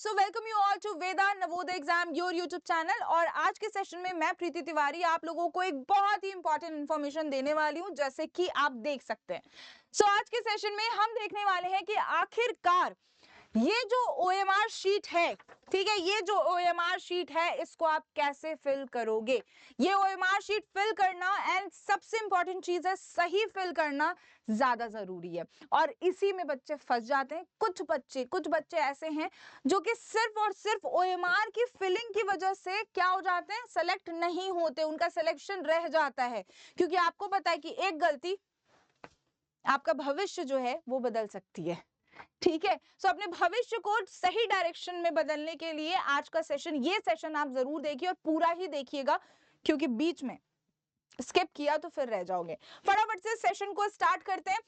So welcome you all to Veda Navodaya exam your YouTube channel. और आज के सेशन में मैं प्रीति तिवारी आप लोगों को एक बहुत ही इंपॉर्टेंट इंफॉर्मेशन देने वाली हूं, जैसे कि आप देख सकते हैं। आज के सेशन में हम देखने वाले हैं कि आखिरकार ये जो OMR शीट है, ठीक है, ये जो OMR शीट है इसको आप कैसे फिल करोगे। ये OMR शीट फिल करना एंड सबसे इंपॉर्टेंट चीज है सही फिल करना ज्यादा जरूरी है। और इसी में बच्चे फंस जाते हैं। कुछ बच्चे ऐसे हैं जो कि सिर्फ और सिर्फ OMR की फिलिंग की वजह से क्या हो जाते हैं, सेलेक्ट नहीं होते, उनका सिलेक्शन रह जाता है। क्योंकि आपको पता है कि एक गलती आपका भविष्य जो है वो बदल सकती है। ठीक है, अपने भविष्य को सही डायरेक्शन में बदलने के लिए आज का सेशन, ये सेशन आप जरूर देखिए और पूरा ही देखिएगा, क्योंकि बीच में स्किप किया तो फिर रह जाओगे। फटाफट से सेशन को स्टार्ट करते हैं।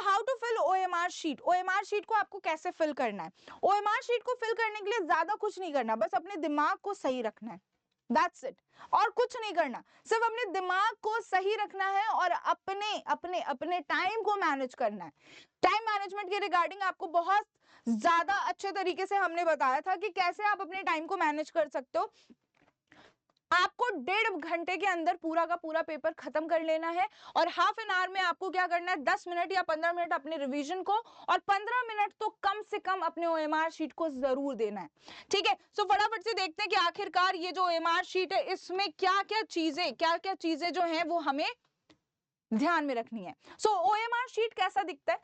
How to fill OMR sheet. OMR sheet को आपको कैसे फिल करना है। OMR शीट को फिल करने के लिए ज्यादा कुछ नहीं करना, बस अपने दिमाग को सही रखना है। That's it. और कुछ नहीं करना, सिर्फ अपने दिमाग को सही रखना है और अपने अपने अपने टाइम को मैनेज करना है। टाइम मैनेजमेंट के रिगार्डिंग आपको बहुत ज्यादा अच्छे तरीके से हमने बताया था कि कैसे आप अपने टाइम को मैनेज कर सकते हो। आपको 1.5 घंटे के अंदर पूरा का पूरा पेपर खत्म कर लेना है और हाफ एन आवर में आपको क्या करना है, 10 मिनट या 15 मिनट अपने रिवीजन को और 15 मिनट तो कम से कम अपने OMR शीट को जरूर देना है। ठीक है, फटाफट से देखते हैं कि आखिरकार ये जो OMR शीट है इसमें क्या क्या चीजें जो हैं वो हमें ध्यान में रखनी है। OMR शीट कैसा दिखता है।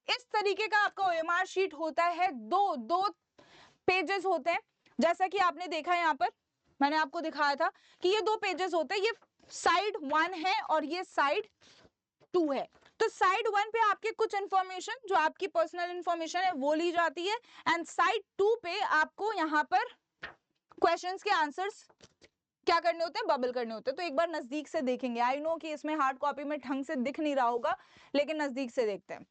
इस तरीके का आपका OMR शीट होता है। दो पेजेस होते हैं, जैसा कि आपने देखा है, यहाँ पर मैंने आपको दिखाया था कि ये 2 पेजेस होते हैं। ये साइड 1 है और ये साइड 2 है। तो साइड 1 पे आपके कुछ इंफॉर्मेशन जो आपकी पर्सनल इंफॉर्मेशन है वो ली जाती है एंड साइड 2 पे आपको यहाँ पर क्वेश्चंस के आंसर्स क्या करने होते हैं, बबल करने होते हैं। तो एक बार नजदीक से देखेंगे। आई नो कि इसमें हार्ड कॉपी में ढंग से दिख नहीं रहा होगा, लेकिन नजदीक से देखते हैं।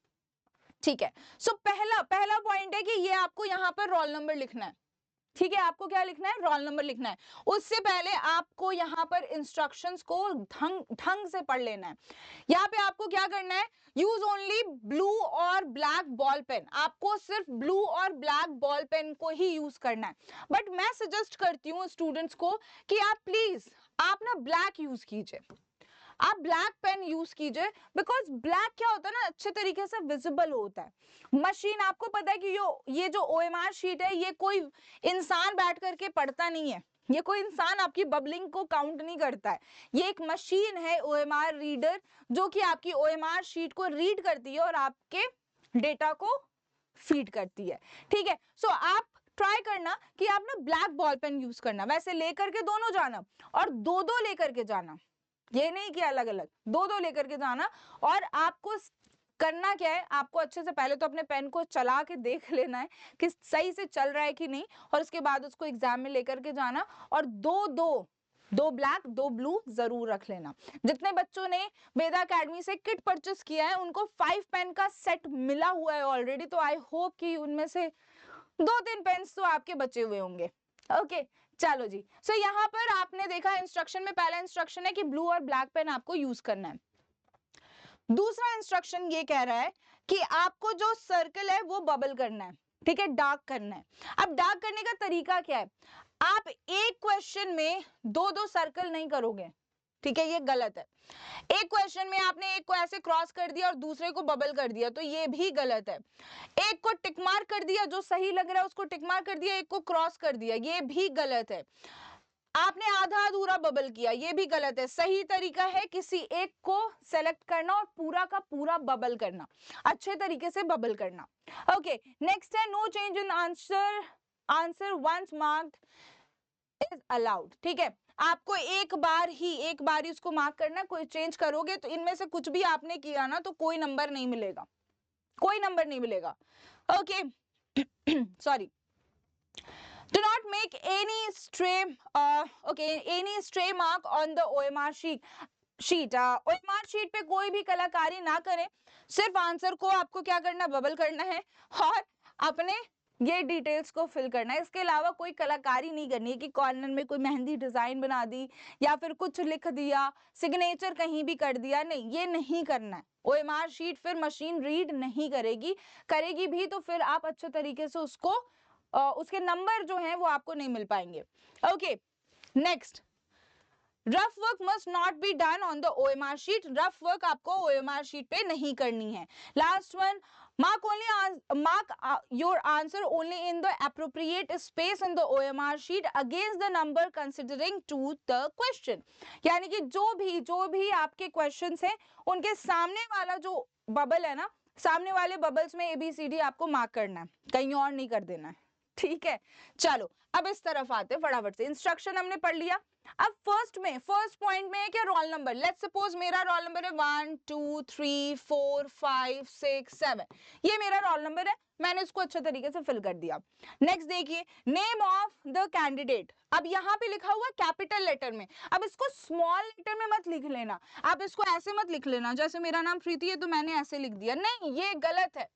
ठीक है, पहला पॉइंट है कि ये आपको यहाँ पर रोल नंबर लिखना है। ठीक है, आपको क्या लिखना है, रोल नंबर लिखना है। उससे पहले आपको यहाँ पर इंस्ट्रक्शंस को ढंग से पढ़ लेना है। यहाँ पे आपको क्या करना है, यूज ओनली ब्लू और ब्लैक बॉल पेन। आपको सिर्फ ब्लू और ब्लैक बॉल पेन को ही यूज करना है। बट मैं सजेस्ट करती हूँ स्टूडेंट्स को कि आप प्लीज आप ना ब्लैक यूज कीजिए, आप ब्लैक पेन यूज कीजिए। बिकॉज ब्लैक क्या होता है ना, अच्छे तरीके से विजिबल होता है। मशीन, आपको पता है कि ये जो OMR शीट है ये कोई इंसान बैठ करके पढ़ता नहीं है, ये कोई इंसान आपकी बबलिंग को काउंट नहीं करता है। ये एक मशीन है OMR रीडर, जो कि आपकी OMR शीट को रीड करती है और आपके डेटा को फीड करती है। ठीक है, आप ट्राई करना कि आप ना ब्लैक बॉल पेन यूज करना, वैसे लेकर के दोनों जाना और दो लेकर के जाना, ये नहीं कि अलग अलग, दो लेकर के जाना। और आपको करना क्या है, आपको अच्छे से पहले तो अपने पेन को चला के देख लेना है कि सही से चल रहा है कि नहीं, और उसके बाद उसको एग्जाम में लेकर के जाना। और दो ब्लैक 2 ब्लू जरूर रख लेना। जितने बच्चों ने वेदा एकेडमी से किट परचेस किया है उनको 5 पेन का सेट मिला हुआ है ऑलरेडी, तो आई होप कि उनमें से 2-3 पेन्स तो आपके बचे हुए होंगे। ओके, चलो जी। यहाँ पर आपने देखा इंस्ट्रक्शन में, पहला इंस्ट्रक्शन है कि ब्लू और ब्लैक पेन आपको यूज करना है। दूसरा इंस्ट्रक्शन ये कह रहा है कि आपको जो सर्कल है वो बबल करना है। ठीक है, डार्क करना है। अब डार्क करने का तरीका क्या है, आप एक क्वेश्चन में दो सर्कल नहीं करोगे। ठीक है, ये गलत है। एक क्वेश्चन में आपने एक को ऐसे क्रॉस कर दिया और दूसरे को बबल कर दिया, तो ये भी गलत है। एक को टिक मार्क कर दिया, जो सही लग रहा है उसको टिक मार्क कर दिया, एक को क्रॉस कर दिया, ये भी गलत है। आपने आधा अधूरा बबल किया, ये भी गलत है। सही तरीका है किसी एक को सेलेक्ट करना और पूरा का पूरा बबल करना, अच्छे तरीके से बबल करना। ओके, नेक्स्ट है no change in answer once marked is allowed. ठीक है, आपको एक बार ही उसको मार्क करना, कोई चेंज करोगे तो इनमें से कुछ भी आपने किया ना तो कोई नंबर नहीं मिलेगा, कोई नंबर नहीं मिलेगा। Okay, sorry, do not make any stray mark on the OMR sheet। OMR sheet पे कोई भी कलाकारी ना करें, सिर्फ आंसर को आपको क्या करना, बबल करना है और अपने ये डिटेल्स को फिल करना है। इसके अलावा कोई कलाकारी नहीं करनी है कि कॉर्नर में कोई मेहंदी डिजाइन बना दी या फिर कुछ लिख दिया, सिग्नेचर कहीं भी कर दिया, नहीं, ये नहीं करना है। OMR शीट फिर मशीन रीड नहीं करेगी, करेगी भी तो फिर आप अच्छे तरीके से उसको उसके नंबर जो हैं वो आपको नहीं मिल पाएंगे। Okay, next, rough work must not be done on the OMR sheet. Rough work आपको OMR शीट पे नहीं करनी है। Last one, mark your answer only in the appropriate space in the OMR sheet against the number considering to the question। यानी कि जो भी आपके क्वेश्चंस हैं उनके सामने वाला जो बबल है ना, सामने वाले बबल्स में ABCD आपको मार्क करना है, कहीं और नहीं कर देना है, ठीक है। चलो अब इस तरफ आते हैं फटाफट से। इंस्ट्रक्शन हमने पढ़ लिया। अब फर्स्ट पॉइंट में है क्या, रोल नंबर। लेट्स सपोज मेरा रोल नंबर है 1 2 3 4 5 6 7, ये मेरा रोल नंबर है, मैंने इसको अच्छे तरीके से फिल कर दिया। नेक्स्ट देखिए, नेम ऑफ द कैंडिडेट। अब यहाँ पे लिखा हुआ कैपिटल लेटर में, अब इसको स्मॉल लेटर में मत लिख लेना, आप इसको ऐसे मत लिख लेना, जैसे मेरा नाम प्रीति है तो मैंने ऐसे लिख दिया, नहीं ये गलत है,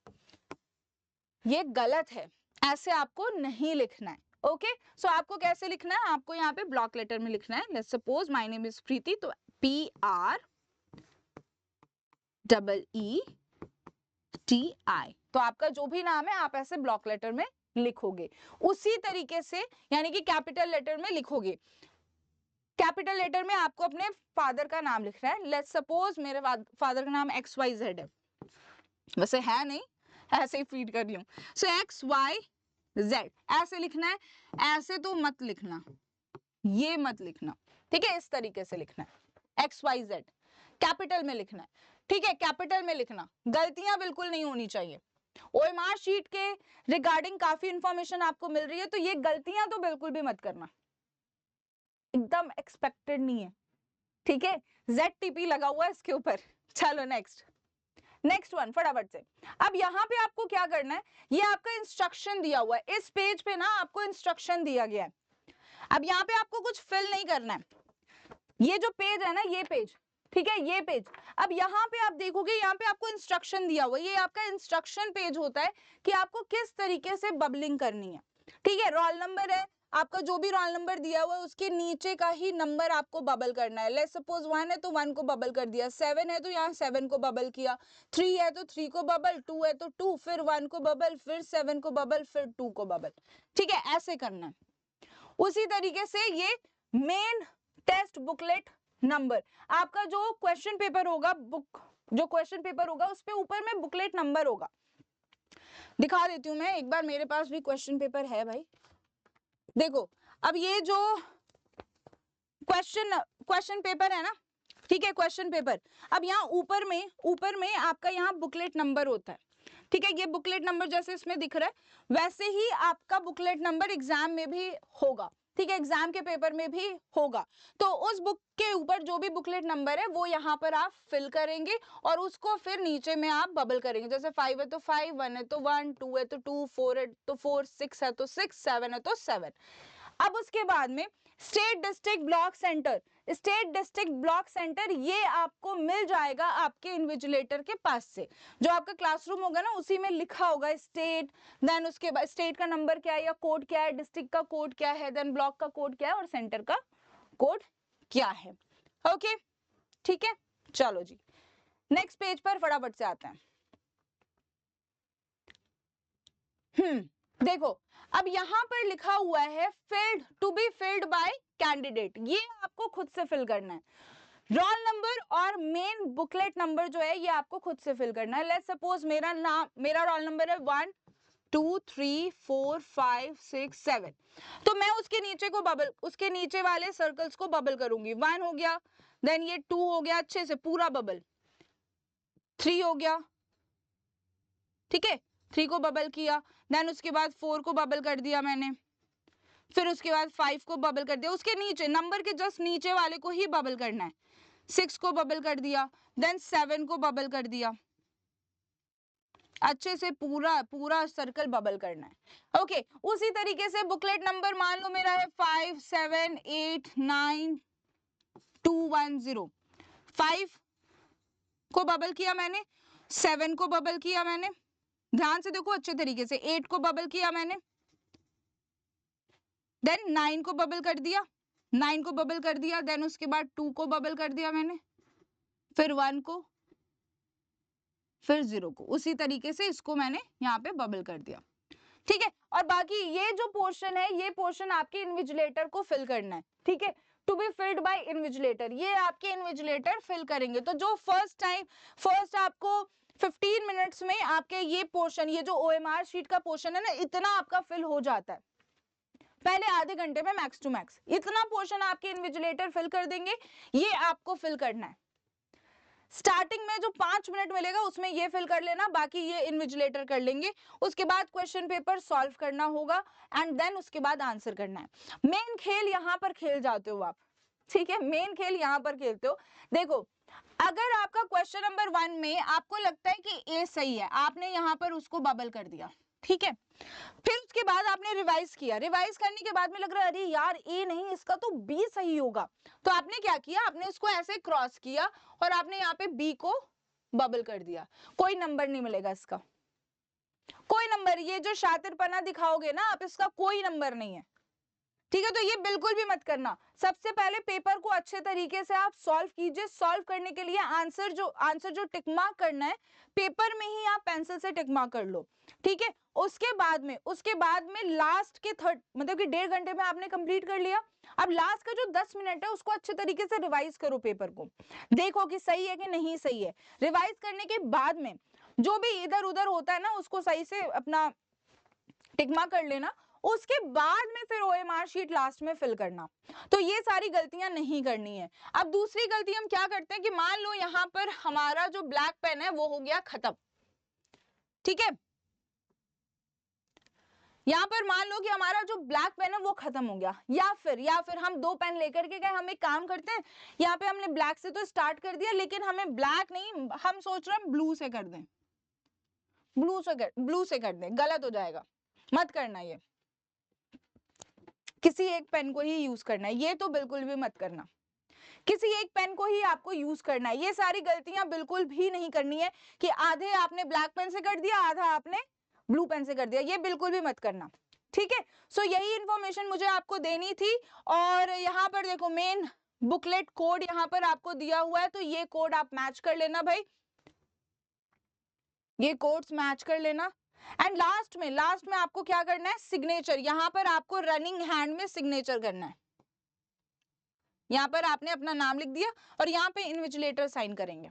ये गलत है, ऐसे आपको नहीं लिखना है। ओके, सो आपको कैसे लिखना है, आपको यहाँ पे ब्लॉक लेटर में लिखना है। Let's suppose my name is Preeti, तो PREETI, तो आपका जो भी नाम है आप ऐसे ब्लॉक लेटर में लिखोगे, उसी तरीके से यानी कि कैपिटल लेटर में लिखोगे। कैपिटल लेटर में आपको अपने फादर का नाम लिखना है। लेट्स सपोज मेरे फादर का नाम XYZ है, वैसे है नहीं, ऐसे ही फीड कर लूं, सो XYZ ऐसे लिखना है, ऐसे तो मत लिखना, ये मत लिखना, ठीक है, इस तरीके से लिखना है, XYZ कैपिटल में लिखना है, ठीक है, कैपिटल में लिखना, गलतियां बिल्कुल नहीं होनी चाहिए। OMR शीट के रिगार्डिंग काफी इंफॉर्मेशन आपको मिल रही है, तो ये गलतियां तो बिल्कुल भी मत करना, एकदम एक्सपेक्टेड नहीं है, ठीक है, ZTP लगा हुआ है इसके ऊपर। चलो नेक्स्ट वन फटाफट से। अब यहाँ पे आपको क्या करना है, ये आपका इंस्ट्रक्शन दिया हुआ है, इस पेज पे ना आपको इंस्ट्रक्शन दिया गया है। अब यहाँ पे आपको कुछ फिल नहीं करना है, ये जो पेज है ना, ये पेज, ठीक है, ये पेज। अब यहाँ पे आप देखोगे, यहाँ पे आपको इंस्ट्रक्शन दिया हुआ है, ये आपका इंस्ट्रक्शन पेज होता है कि आपको किस तरीके से बबलिंग करनी है, ठीक है। रोल नंबर है आपका, जो भी रोल नंबर दिया हुआ है उसके नीचे का ही नंबर आपको बबल करना है। लेट्स सपोज 1 है तो 1 को बबल कर दिया, 7 है तो यहाँ 7 को बबल किया, 3 है तो 3 को बबल, 2 है तो 2, फिर 1 को बबल, फिर 7 को बबल, फिर 2 को बबल, ठीक है, ऐसे करना है। उसी तरीके से ये मेन टेस्ट बुकलेट नंबर, आपका जो क्वेश्चन पेपर होगा, जो क्वेश्चन पेपर होगा उस पे ऊपर में बुकलेट नंबर होगा। दिखा देती हूँ मैं एक बार, मेरे पास भी क्वेश्चन पेपर है भाई, देखो। अब ये जो क्वेश्चन पेपर है ना, ठीक है, क्वेश्चन पेपर, अब यहाँ ऊपर में आपका यहाँ बुकलेट नंबर होता है, ठीक है, ये बुकलेट नंबर जैसे इसमें दिख रहा है वैसे ही आपका बुकलेट नंबर एग्जाम में भी होगा, ठीक है, एग्जाम के पेपर में भी होगा। तो उस बुक के ऊपर जो भी बुकलेट नंबर है वो यहाँ पर आप फिल करेंगे और उसको फिर नीचे में आप बबल करेंगे, जैसे 5 है तो 5, 1 है तो 1, 2 है तो 2, 4 है तो 4, 6 है तो 6, 7 है तो 7। अब उसके बाद में स्टेट डिस्ट्रिक्ट ब्लॉक सेंटर ये आपको मिल जाएगा आपके इन्विजिलेटर के पास से, जो आपका क्लासरूम होगा ना उसी में लिखा होगा स्टेट, देन उसके बाद स्टेट का नंबर क्या है या कोड क्या है, डिस्ट्रिक्ट का कोड क्या है, देन ब्लॉक का कोड क्या है और सेंटर का कोड क्या है। ओके, ठीक है, चलो जी नेक्स्ट पेज पर फटाफट से आते हैं। देखो अब यहाँ पर लिखा हुआ है filled to be filled by candidate, ये आपको खुद से फिल करना है। रोल नंबर और मेन बुकलेट नंबर जो है ये आपको खुद से फिल करना है। लेट्स सपोज मेरा रोल नंबर है 1 2 3 4 5 6 7, तो मैं उसके नीचे वाले सर्कल्स को बबल करूंगी। 1 हो गया, देन ये 2 हो गया, अच्छे से पूरा बबल, 3 हो गया, ठीक है, 3 को बबल किया, देन उसके बाद 4 को बबल कर दिया मैंने, फिर उसके बाद 5 को बबल कर दिया, उसके नीचे नंबर के जस्ट नीचे वाले को ही बबल करना है, 6 को बबल कर दिया, देन 7 को बबल कर दिया, अच्छे से पूरा सर्कल बबल करना है। ओके, उसी तरीके से बुकलेट नंबर मान लो मेरा है 5 7 8 9 2 1 0, 5 को बबल किया मैंने, 7 को बबल किया मैंने, ध्यान से देखो अच्छे तरीके से, 8 को बबल किया मैंने, देन 9 को बबल कर दिया, 9 को बबल कर दिया, देन उसके बाद 2 को बबल कर दिया मैंने, फिर 1 को, फिर 0 को, उसी तरीके से इसको मैंने यहाँ पे बबल कर दिया। ठीक है। और बाकी ये जो पोर्शन है, ये पोर्शन आपके इन्विजिलेटर को फिल करना है, ठीक है, to be filled by invigilator, ये आपके इन्विजिलेटर फिल करेंगे। तो जो फर्स्ट आपको 15 मिनट्स में आपके ये पोर्शन, ये जो ओएमआर शीट का पोर्शन है ना, इतना आपका फिल हो जाता है, पहले आधे घंटे में मैक्स टू मैक्स इतना पोर्शन आपके इन्विजिलेटर फिल कर देंगे, ये आपको फिल करना है। स्टार्टिंग में जो 5 मिनट मिलेगा उसमें ये फिल कर लेना, बाकी ये इन्विजिलेटर कर लेंगे। उसके बाद क्वेश्चन पेपर सॉल्व करना होगा एंड देन उसके बाद आंसर करना है। मेन खेल यहाँ पर खेल जाते हो आप, ठीक है, मेन खेल यहाँ पर खेलते हो। देखो, अगर आपका क्वेश्चन नंबर 1 में आपको लगता है कि ए सही है, आपने यहाँ पर उसको बबल कर दिया, ठीक है, फिर उसके बाद आपने रिवाइज किया, रिवाइज करने के बाद में लग रहा है अरे यार ए नहीं, इसका तो बी सही होगा, तो आपने क्या किया, आपने इसको ऐसे क्रॉस किया और आपने यहाँ पे बी को बबल कर दिया, कोई नंबर नहीं मिलेगा इसका, कोई नंबर, ये जो शातिरपना दिखाओगे ना आप, इसका कोई नंबर नहीं है, ठीक है। तो ये बिल्कुल भी मत करना। सबसे पहले पेपर को अच्छे तरीके से आप सॉल्व कीजिए। सॉल्व करने के लिए आंसर जो टिक मार्क करना है पेपर में ही आप पेंसिल से टिक मार्क कर लो, ठीक है। उसके बाद में लास्ट के मतलब कि 1.5 घंटे में आपने कंप्लीट कर लिया। अब लास्ट का जो 10 मिनट है उसको अच्छे तरीके से रिवाइज करो, पेपर को देखो कि सही है कि नहीं सही है। रिवाइज करने के बाद में जो भी इधर उधर होता है ना, उसको सही से अपना टिक मार्क कर लेना। उसके बाद में फिर ओएमआर शीट लास्ट में फिल करना। तो ये सारी गलतियां नहीं करनी है। अब दूसरी गलती हम क्या करते हैं कि मान लो यहाँ पर हमारा जो ब्लैक पेन है वो हो गया खत्म, ठीक है, यहाँ पर मान लो कि हमारा जो ब्लैक पेन है वो खत्म हो गया, या फिर हम 2 पेन लेकर के गए। हम एक काम करते हैं, यहाँ पे हमने ब्लैक से तो स्टार्ट कर दिया, लेकिन हमें ब्लैक नहीं, हम सोच रहे हैं ब्लू से कर दें, ब्लू से कर दें, गलत हो जाएगा, मत करना। ये किसी एक पेन को ही यूज करना है, ये तो बिल्कुल भी मत करना, किसी एक पेन को ही आपको यूज करना है। ये सारी गलतियां बिल्कुल भी नहीं करनी है कि आधे आपने ब्लैक पेन से कर दिया, आधा आपने ब्लू पेन से कर दिया, ये बिल्कुल भी मत करना, ठीक है। सो यही इंफॉर्मेशन मुझे आपको देनी थी। और यहाँ पर देखो मेन बुकलेट कोड यहाँ पर आपको दिया हुआ है, तो ये कोड आप मैच कर लेना भाई, ये कोड्स मैच कर लेना। एंड लास्ट में आपको क्या करना है, सिग्नेचर, यहाँ पर आपको रनिंग हैंड में सिग्नेचर करना है। यहाँ पर आपने अपना नाम लिख दिया और यहाँ पे इन्विजिलेटर साइन करेंगे,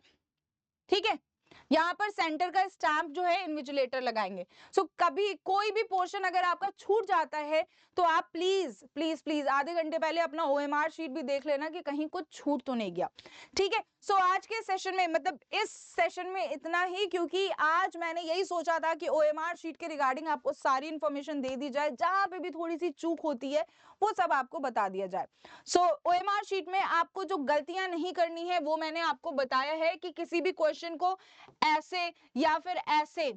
ठीक है। यहाँ पर सेंटर का स्टैंप जो है इन्विजिलेटर लगाएंगे। सो कभी कोई भी पोर्शन अगर आपका छूट जाता है तो आप प्लीज प्लीज प्लीज आधे घंटे पहले अपना ओएमआर शीट भी देख लेना कि कहीं कुछ छूट तो नहीं गया, ठीक है। सो आज के सेशन में, मतलब इस सेशन में इतना ही, क्योंकि आज मैंने यही सोचा था कि ओएमआर शीट के रिगार्डिंग आपको सारी इंफॉर्मेशन दे दी जाए, जहां पे भी थोड़ी सी चूक होती है वो सब आपको बता दिया जाए। सो ओएमआर शीट में आपको जो गलतियां नहीं करनी है वो मैंने आपको बताया है कि किसी भी क्वेश्चन को ऐसे या फिर ऐसे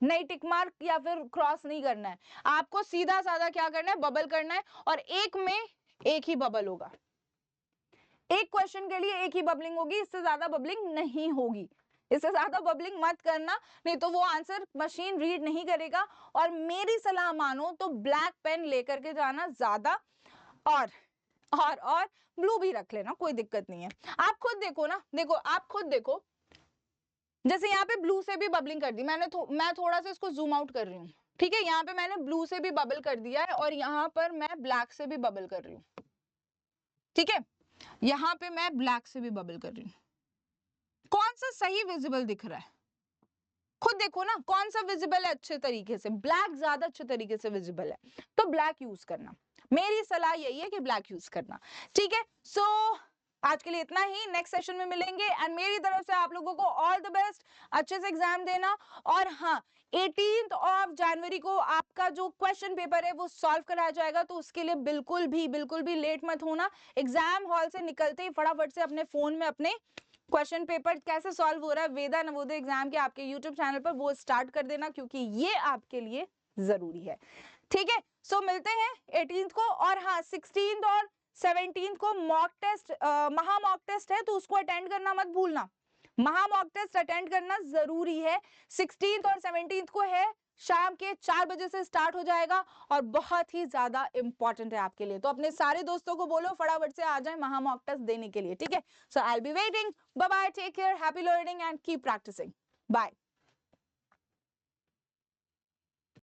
नहीं टिक मार्क या फिर क्रॉस नहीं करना है, आपको सीधा साधा क्या करना है, बबल करना है। और एक में एक ही बबल होगा, एक क्वेश्चन के लिए एक ही बबलिंग होगी, इससे ज्यादा बबलिंग नहीं होगी, इससे ज्यादा बबलिंग मत करना, नहीं तो वो आंसर मशीन रीड नहीं करेगा। और मेरी सलाह मानो तो ब्लैक पेन लेकर के जाना ज्यादा, और ब्लू भी रख लेना, कोई दिक्कत नहीं है। आप खुद देखो ना, देखो आप खुद देखो, जैसे यहाँ पे ब्लू से भी बबलिंग कर दी मैंने, मैं थोड़ा सा इसको जूम आउट कर रही हूँ, ठीक है। यहाँ पे मैंने ब्लू से भी बबल कर दिया है और यहाँ पर मैं ब्लैक से भी बबल कर रही हूँ, ठीक है। यहाँ पे मैं ब्लैक से भी बबल कर रही हूँ, कौन सा सही विजिबल दिख रहा है, खुद देखो ना कौन सा विजिबल है अच्छे तरीके से, ब्लैक ज्यादा अच्छे तरीके से विजिबल है, तो ब्लैक यूज करना, मेरी सलाह यही है कि ब्लैक यूज करना, ठीक है। सो आज के लिए इतना ही, नेक्स्ट सेशन में मिलेंगे एंड मेरी तरफ से आप लोगों को ऑल द बेस्ट, अच्छे से एग्जाम देना। और हाँ, 18 ऑफ जनवरी को आपका जो क्वेश्चन पेपर है वो सॉल्व कराया जाएगा, तो उसके लिए बिल्कुल भी लेट मत होना। एग्जाम हॉल से निकलते ही फटाफट से अपने फोन में अपने क्वेश्चन पेपर कैसे सॉल्व हो रहा है वेदा नवोदय एग्जाम के आपके यूट्यूब चैनल पर, वो स्टार्ट कर देना, क्योंकि ये आपके लिए जरूरी है, ठीक है। सो मिलते हैं 18 को। और हाँ, 16 और 17 को मॉक टेस्ट, महा मॉक टेस्ट है, तो उसको अटेंड करना मत भूलना, महा मॉक टेस्ट अटेंड करना जरूरी है। 16 और 17 को है, शाम के 4 बजे से स्टार्ट हो जाएगा और बहुत ही ज्यादा इंपॉर्टेंट है आपके लिए, तो अपने सारे दोस्तों को बोलो फटाफट से आ जाए महा मॉक टेस्ट देने के लिए, ठीक है। So I will be waiting, bye bye, take care, happy learning and keep practising, bye.